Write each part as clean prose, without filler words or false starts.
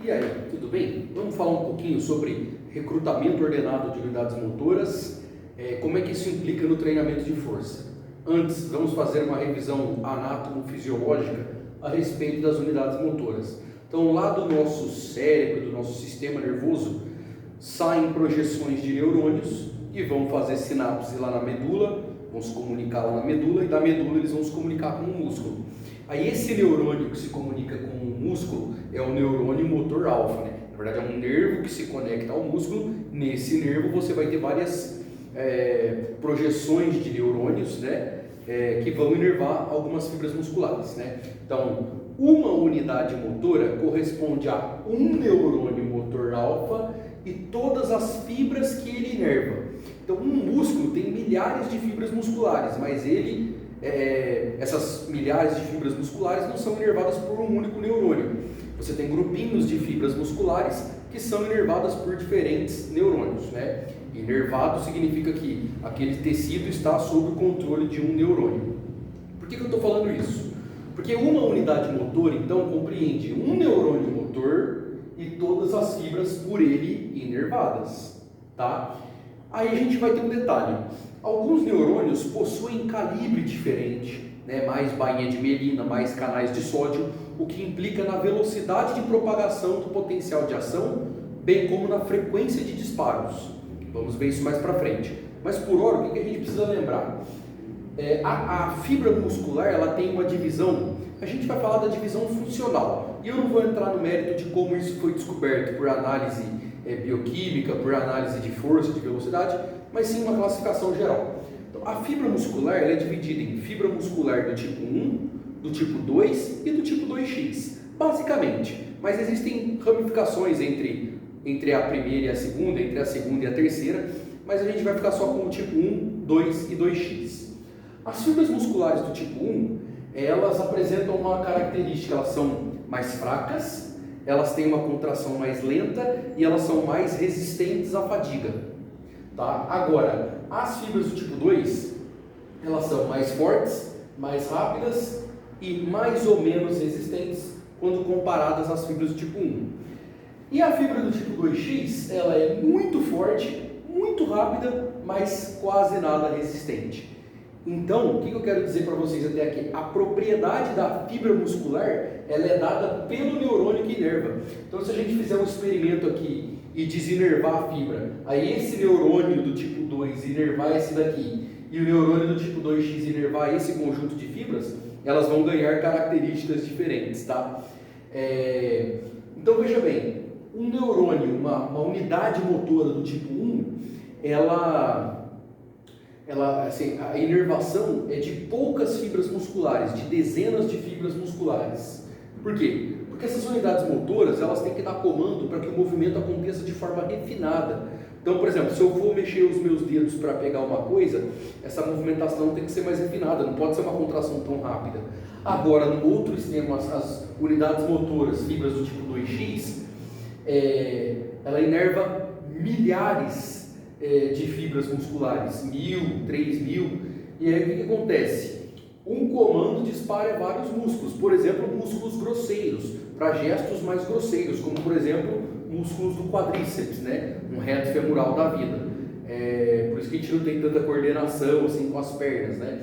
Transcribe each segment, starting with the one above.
E aí, tudo bem? Vamos falar um pouquinho sobre recrutamento ordenado de unidades motoras, como é que isso implica no treinamento de força. Antes, vamos fazer uma revisão anátomo-fisiológica a respeito das unidades motoras. Então, lá do nosso cérebro, do nosso sistema nervoso, saem projeções de neurônios que vão fazer sinapse lá na medula, vão se comunicar lá na medula, e da medula eles vão se comunicar com o músculo. Aí esse neurônio que se comunica com o músculo é o neurônio motor alfa, né? Na verdade é um nervo que se conecta ao músculo. Nesse nervo você vai ter várias projeções de neurônios, né? Que vão inervar algumas fibras musculares, né? Então, uma unidade motora corresponde a um neurônio motor alfa e todas as fibras que ele inerva. Então, um músculo tem milhares de fibras musculares, mas essas milhares de fibras musculares não são inervadas por um único neurônio. Você tem grupinhos de fibras musculares que são inervadas por diferentes neurônios, né? Inervado significa que aquele tecido está sob o controle de um neurônio. Por que eu estou falando isso? Porque uma unidade motor, então, compreende um neurônio motor e todas as fibras por ele inervadas, tá? Aí a gente vai ter um detalhe. Alguns neurônios possuem calibre diferente, né? Mais bainha de mielina, mais canais de sódio, o que implica na velocidade de propagação do potencial de ação, bem como na frequência de disparos. Vamos ver isso mais para frente. Mas por hora, o que a gente precisa lembrar? A fibra muscular, ela tem uma divisão, a gente vai falar da divisão funcional, e eu não vou entrar no mérito de como isso foi descoberto por análise bioquímica, por análise de força, de velocidade, mas sim uma classificação geral. Então, a fibra muscular ela é dividida em fibra muscular do tipo 1, do tipo 2 e do tipo 2X, basicamente. Mas existem ramificações entre a primeira e a segunda, entre a segunda e a terceira, mas a gente vai ficar só com o tipo 1, 2 e 2X. As fibras musculares do tipo 1, elas apresentam uma característica, elas são mais fracas, elas têm uma contração mais lenta e elas são mais resistentes à fadiga. Tá? Agora, as fibras do tipo 2, elas são mais fortes, mais rápidas e mais ou menos resistentes quando comparadas às fibras do tipo 1. E a fibra do tipo 2X, ela é muito forte, muito rápida, mas quase nada resistente. Então, o que eu quero dizer para vocês até aqui? A propriedade da fibra muscular, ela é dada pelo neurônio que inerva. Então, se a gente fizer um experimento aqui e desinervar a fibra, aí esse neurônio do tipo 2 inervar esse daqui, e o neurônio do tipo 2X inervar esse conjunto de fibras, elas vão ganhar características diferentes, tá? Então, veja bem, um neurônio, uma unidade motora do tipo 1, assim, a inervação é de poucas fibras musculares, de dezenas de fibras musculares. Por quê? Porque essas unidades motoras, elas têm que dar comando para que o movimento aconteça de forma refinada. Então, por exemplo, se eu for mexer os meus dedos para pegar uma coisa, essa movimentação tem que ser mais refinada, não pode ser uma contração tão rápida. Agora, no outro extremo, as unidades motoras, fibras do tipo 2X, ela inerva milhares de fibras musculares, 1000, 3000, e aí o que acontece? Um comando dispara vários músculos, por exemplo, músculos grosseiros, para gestos mais grosseiros, como por exemplo, músculos do quadríceps, né? Um reto femoral da vida. Por isso que a gente não tem tanta coordenação assim com as pernas, né?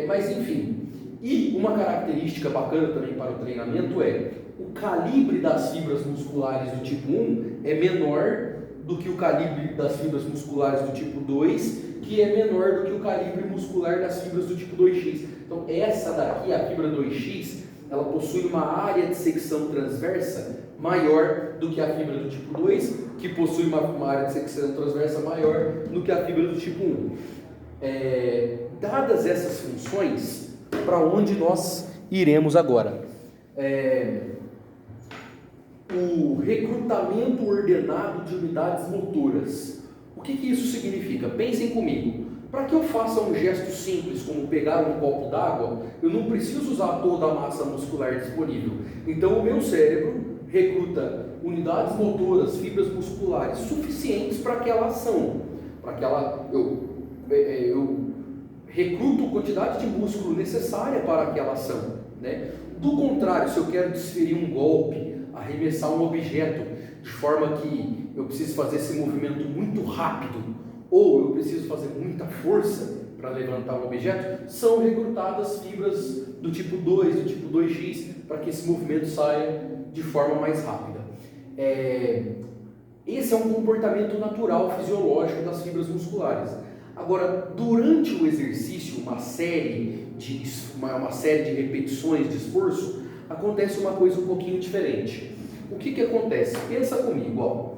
Mas enfim, e uma característica bacana também para o treinamento é o calibre das fibras musculares do tipo 1 é menor do que o calibre das fibras musculares do tipo 2, que é menor do que o calibre muscular das fibras do tipo 2X. Então essa daqui, a fibra 2X, ela possui uma área de secção transversa maior do que a fibra do tipo 2, que possui uma área de secção transversa maior do que a fibra do tipo 1. Dadas essas funções, para onde nós iremos agora? O recrutamento ordenado de unidades motoras. O que isso significa? Pensem comigo. Para que eu faça um gesto simples, como pegar um copo d'água, eu não preciso usar toda a massa muscular disponível. Então o meu cérebro recruta unidades motoras, fibras musculares suficientes para aquela ação. Eu recruto a quantidade de músculo necessária para aquela ação, né? Do contrário, se eu quero desferir um golpe, arremessar um objeto de forma que eu preciso fazer esse movimento muito rápido, ou eu preciso fazer muita força para levantar um objeto, são recrutadas fibras do tipo 2, do tipo 2X, para que esse movimento saia de forma mais rápida. Esse é um comportamento natural, fisiológico das fibras musculares. Agora, durante o exercício, uma série de repetições de esforço, acontece uma coisa um pouquinho diferente. O que acontece? Pensa comigo, ó.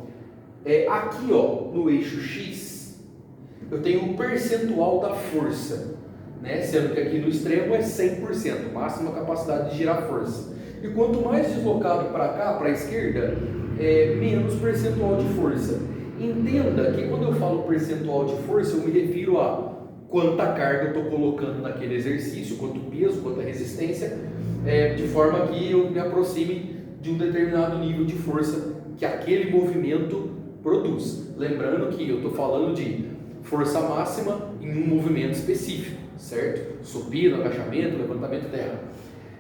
Aqui, ó, no eixo X, eu tenho o percentual da força, né? Sendo que aqui no extremo é 100%, máxima capacidade de girar força. E quanto mais deslocado para cá, para a esquerda, menos percentual de força. Entenda que quando eu falo percentual de força, eu me refiro a quanta carga eu estou colocando naquele exercício, quanto peso, quanta resistência, de forma que eu me aproxime de um determinado nível de força que aquele movimento produz. Lembrando que eu estou falando de força máxima em um movimento específico, certo? Supino, agachamento, levantamento terra.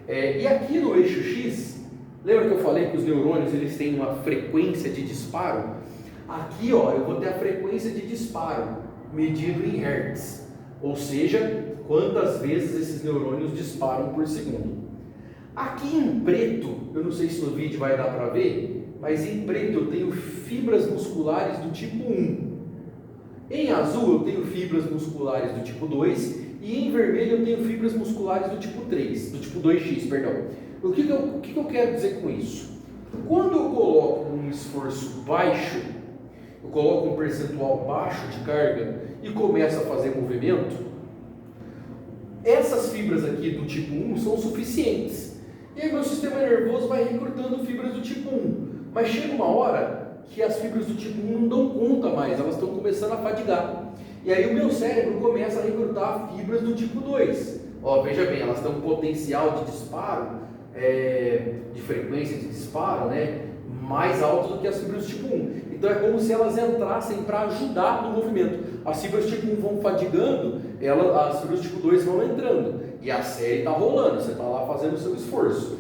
E aqui no eixo X, lembra que eu falei que os neurônios eles têm uma frequência de disparo? Aqui, ó, eu vou ter a frequência de disparo medido em hertz, ou seja, quantas vezes esses neurônios disparam por segundo. Aqui em preto, eu não sei se no vídeo vai dar para ver, mas em preto eu tenho fibras musculares do tipo 1. Em azul eu tenho fibras musculares do tipo 2 e em vermelho eu tenho fibras musculares do tipo 3, do tipo 2X, perdão. O que eu quero dizer com isso? Quando eu coloco um esforço baixo, eu coloco um percentual baixo de carga e começo a fazer movimento, essas fibras aqui do tipo 1 são suficientes. E aí meu sistema nervoso vai recrutando fibras do tipo 1. Mas chega uma hora que as fibras do tipo 1 não dão conta mais, elas estão começando a fadigar. E aí o meu cérebro começa a recrutar fibras do tipo 2. Ó, veja bem, elas têm um potencial de disparo, de frequência de disparo, né, mais alto do que as fibras do tipo 1. Então é como se elas entrassem para ajudar no movimento. As fibras tipo 1 vão fadigando, as fibras tipo 2 vão entrando. E a série está rolando, você está lá fazendo o seu esforço.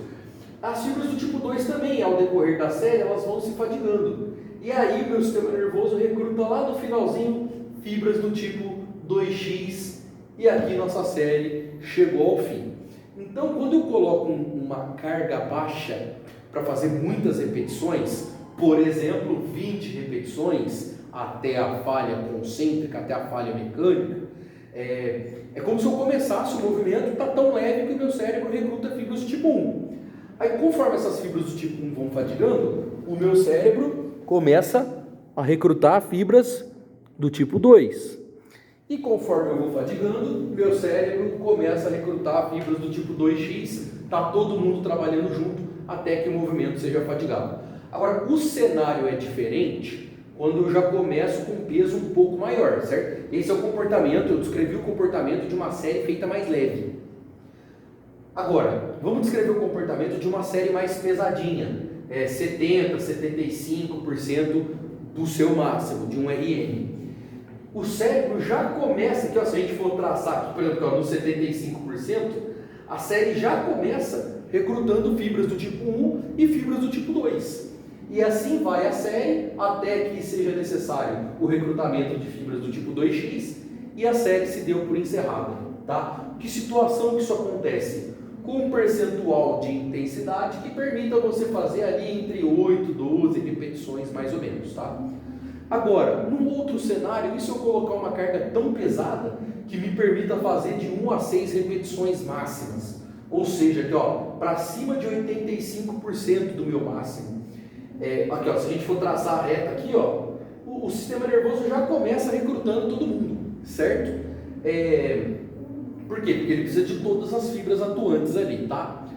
As fibras do tipo 2 também, ao decorrer da série, elas vão se fadigando. E aí o meu sistema nervoso recruta lá no finalzinho fibras do tipo 2X. E aqui nossa série chegou ao fim. Então quando eu coloco uma carga baixa para fazer muitas repetições, por exemplo, 20 repetições até a falha concêntrica, até a falha mecânica, é como se eu começasse o movimento, está tão leve que o meu cérebro recruta fibras do tipo 1. Aí conforme essas fibras do tipo 1 vão fadigando, o meu cérebro começa a recrutar fibras do tipo 2. E conforme eu vou fadigando, meu cérebro começa a recrutar fibras do tipo 2X, está todo mundo trabalhando junto até que o movimento seja fadigado. Agora, o cenário é diferente quando eu já começo com um peso um pouco maior, certo? Esse é o comportamento, eu descrevi o comportamento de uma série feita mais leve. Agora, vamos descrever o comportamento de uma série mais pesadinha, 70%, 75% do seu máximo, de um RM. O cérebro já começa, aqui, ó, se a gente for traçar aqui, por exemplo, no 75%, a série já começa recrutando fibras do tipo 1 e fibras do tipo 2. E assim vai a série até que seja necessário o recrutamento de fibras do tipo 2X e a série se deu por encerrada, tá? Que situação que isso acontece? Com um percentual de intensidade que permita você fazer ali entre 8 e 12 repetições mais ou menos, tá? Agora, num outro cenário, e se eu colocar uma carga tão pesada que me permita fazer de 1 a 6 repetições máximas? Ou seja, aqui, ó, para cima de 85% do meu máximo. Aqui, ó, se a gente for traçar a reta aqui, ó, o sistema nervoso já começa recrutando todo mundo, certo? Por quê? Porque ele precisa de todas as fibras atuantes ali, tá?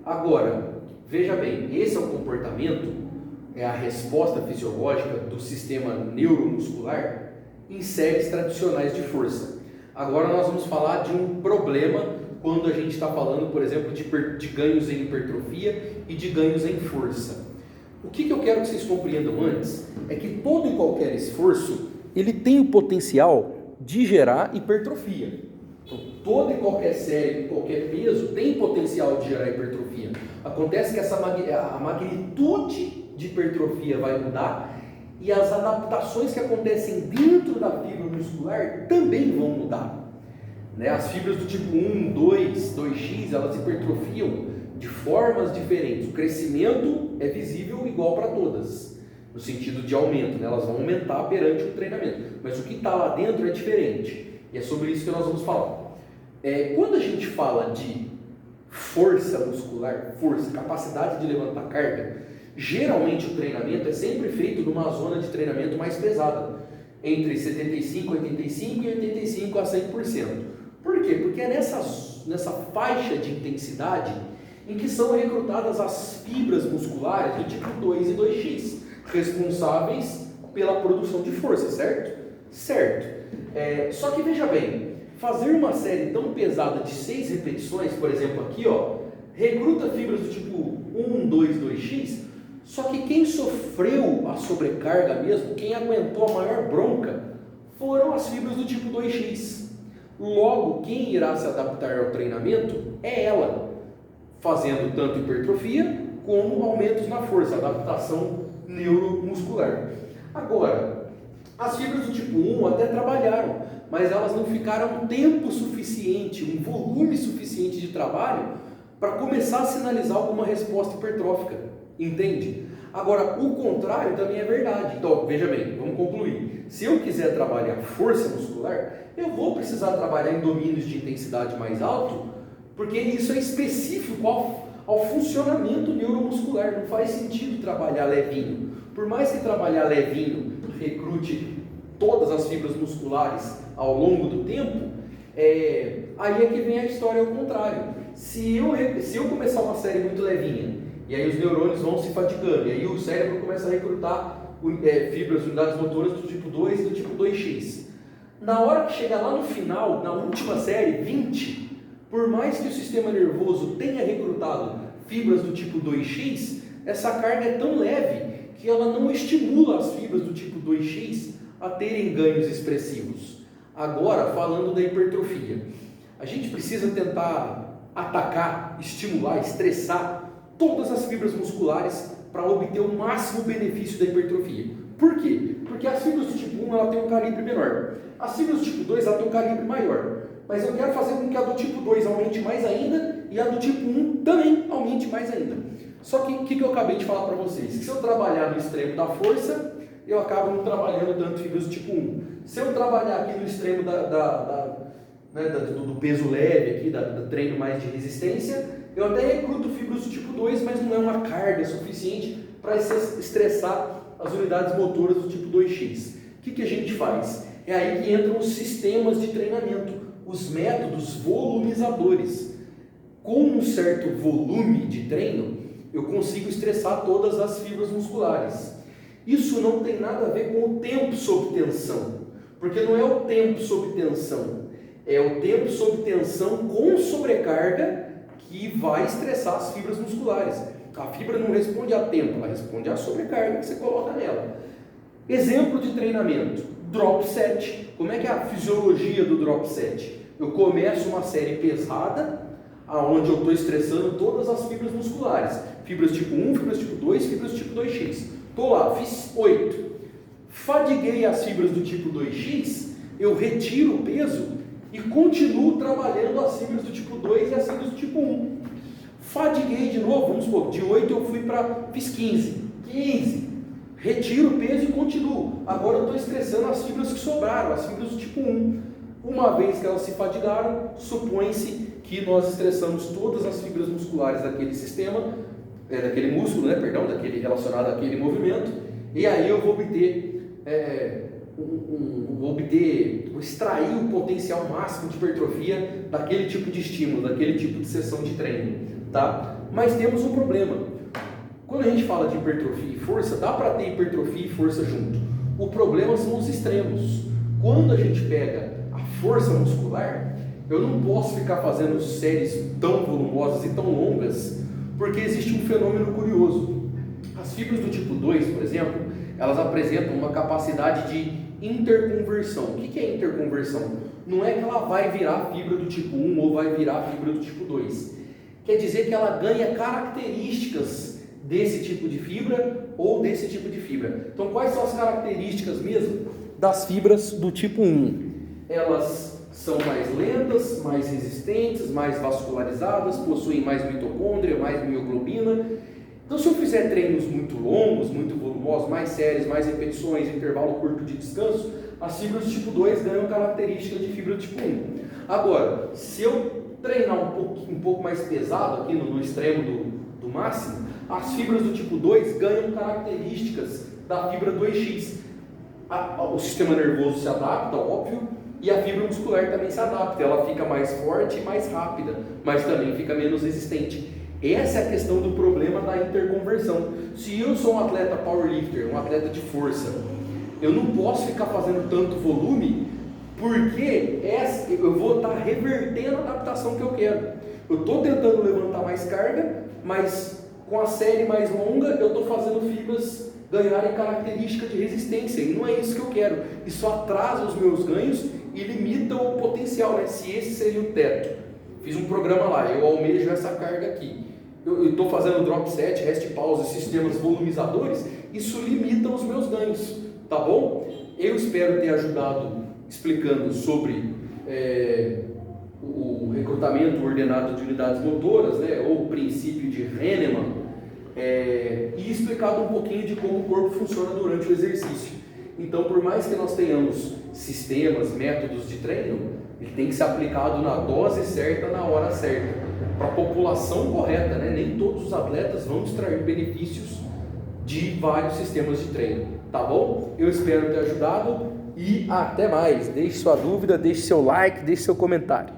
Agora, veja bem, esse é o comportamento, é a resposta fisiológica do sistema neuromuscular em séries tradicionais de força. Agora nós vamos falar de um problema quando a gente está falando, por exemplo, de ganhos em hipertrofia e de ganhos em força. O que eu quero que vocês compreendam antes é que todo e qualquer esforço ele tem o potencial de gerar hipertrofia. Então, toda e qualquer série, qualquer peso tem potencial de gerar hipertrofia. Acontece que a magnitude de hipertrofia vai mudar e as adaptações que acontecem dentro da fibra muscular também vão mudar. Né? As fibras do tipo 1, 2, 2x, elas hipertrofiam de formas diferentes. O crescimento é visível igual para todas, no sentido de aumento, né? Elas vão aumentar perante o treinamento, mas o que está lá dentro é diferente, e é sobre isso que nós vamos falar. Quando a gente fala de força muscular, capacidade de levantar carga, geralmente o treinamento é sempre feito numa zona de treinamento mais pesada, entre 75, 85 e 85 a 100%. Por quê? Porque é nessa faixa de intensidade em que são recrutadas as fibras musculares do tipo 2 e 2x, responsáveis pela produção de força, certo? Certo. Só que veja bem, fazer uma série tão pesada de 6 repetições, por exemplo aqui, recruta fibras do tipo 1, 2, 2x, só que quem sofreu a sobrecarga mesmo, quem aguentou a maior bronca, foram as fibras do tipo 2x. Logo, quem irá se adaptar ao treinamento é ela, fazendo tanto hipertrofia como aumentos na força, adaptação neuromuscular. Agora, as fibras do tipo 1 até trabalharam, mas elas não ficaram tempo suficiente, um volume suficiente de trabalho para começar a sinalizar alguma resposta hipertrófica, entende? Agora, o contrário também é verdade. Então, veja bem, vamos concluir. Se eu quiser trabalhar força muscular, eu vou precisar trabalhar em domínios de intensidade mais alto, porque isso é específico ao funcionamento neuromuscular. Não faz sentido trabalhar levinho. Por mais que trabalhar levinho recrute todas as fibras musculares ao longo do tempo, aí é que vem a história ao contrário. Se eu começar uma série muito levinha, e aí os neurônios vão se fatigando, e aí o cérebro começa a recrutar fibras, unidades motoras do tipo 2 e do tipo 2x. Na hora que chegar lá no final, na última série, 20, por mais que o sistema nervoso tenha recrutado fibras do tipo 2x, essa carga é tão leve que ela não estimula as fibras do tipo 2x a terem ganhos expressivos. Agora, falando da hipertrofia, a gente precisa tentar atacar, estimular, estressar todas as fibras musculares para obter o máximo benefício da hipertrofia. Por quê? Porque as fibras do tipo 1 ela tem um calibre menor, as fibras do tipo 2 ela tem um calibre maior, mas eu quero fazer com que a do tipo 2 aumente mais ainda e a do tipo 1 também aumente mais ainda. Só que o que eu acabei de falar para vocês? Se eu trabalhar no extremo da força, eu acabo não trabalhando tanto fibras do tipo 1. Se eu trabalhar aqui no extremo do peso leve, aqui, do treino mais de resistência, eu até recruto fibras do tipo 2, mas não é uma carga suficiente para estressar as unidades motoras do tipo 2x. O que a gente faz? É aí que entram os sistemas de treinamento, os métodos volumizadores. Com um certo volume de treino, eu consigo estressar todas as fibras musculares. Isso não tem nada a ver com o tempo sob tensão, porque não é o tempo sob tensão, é o tempo sob tensão com sobrecarga que vai estressar as fibras musculares. A fibra não responde a tempo, ela responde à sobrecarga que você coloca nela. Exemplo de treinamento, drop set. Como é que é a fisiologia do drop set? Eu começo uma série pesada, onde eu estou estressando todas as fibras musculares. Fibras tipo 1, fibras tipo 2, fibras tipo 2x. Estou lá, fiz 8. Fadiguei as fibras do tipo 2x, eu retiro o peso e continuo trabalhando as fibras do tipo 2 e as fibras do tipo 1. Fadiguei de novo, vamos supor, de 8 eu fiz 15. Retiro o peso e continuo. Agora eu estou estressando as fibras que sobraram, as fibras do tipo 1. Uma vez que elas se fadigaram, supõe-se que nós estressamos todas as fibras musculares daquele sistema, daquele músculo, daquele relacionado àquele movimento, e aí eu vou extrair o potencial máximo de hipertrofia daquele tipo de estímulo, daquele tipo de sessão de treino, tá? Mas temos um problema. Quando a gente fala de hipertrofia e força, dá para ter hipertrofia e força junto. O problema são os extremos. Quando a gente pega a força muscular, eu não posso ficar fazendo séries tão volumosas e tão longas, porque existe um fenômeno curioso. As fibras do tipo 2, por exemplo, elas apresentam uma capacidade de interconversão. O que é interconversão? Não é que ela vai virar fibra do tipo 1 ou vai virar fibra do tipo 2. quer dizer que ela ganha características desse tipo de fibra ou desse tipo de fibra. Então, quais são as características mesmo das fibras do tipo 1? Elas são mais lentas, mais resistentes, mais vascularizadas, possuem mais mitocôndria, mais mioglobina. Então, se eu fizer treinos muito longos, muito volumosos, mais séries, mais repetições, intervalo curto de descanso, as fibras do tipo 2 ganham características de fibra do tipo 1. Agora, se eu treinar um pouco mais pesado, aqui no extremo do máximo, as fibras do tipo 2 ganham características da fibra 2X. O sistema nervoso se adapta, óbvio, e a fibra muscular também se adapta. Ela fica mais forte e mais rápida, mas também fica menos resistente. Essa é a questão do problema da interconversão. Se eu sou um atleta powerlifter, um atleta de força, eu não posso ficar fazendo tanto volume, porque eu vou estar revertendo a adaptação que eu quero. Eu estou tentando levantar mais carga, mas com a série mais longa eu estou fazendo fibras ganharem característica de resistência, e não é isso que eu quero. Isso atrasa os meus ganhos e limita o potencial, né? Se esse seria o teto, fiz um programa lá, eu almejo essa carga aqui, eu estou fazendo drop set, rest pause, sistemas volumizadores, isso limita os meus ganhos, tá bom? Eu espero ter ajudado explicando sobre o recrutamento ordenado de unidades motoras, né, ou o princípio de Hahnemann, e explicado um pouquinho de como o corpo funciona durante o exercício. Então, por mais que nós tenhamos sistemas, métodos de treino, ele tem que ser aplicado na dose certa, na hora certa, para a população correta, né? Nem todos os atletas vão extrair benefícios de vários sistemas de treino, tá bom? Eu espero ter ajudado e até mais. Deixe sua dúvida, deixe seu like, deixe seu comentário.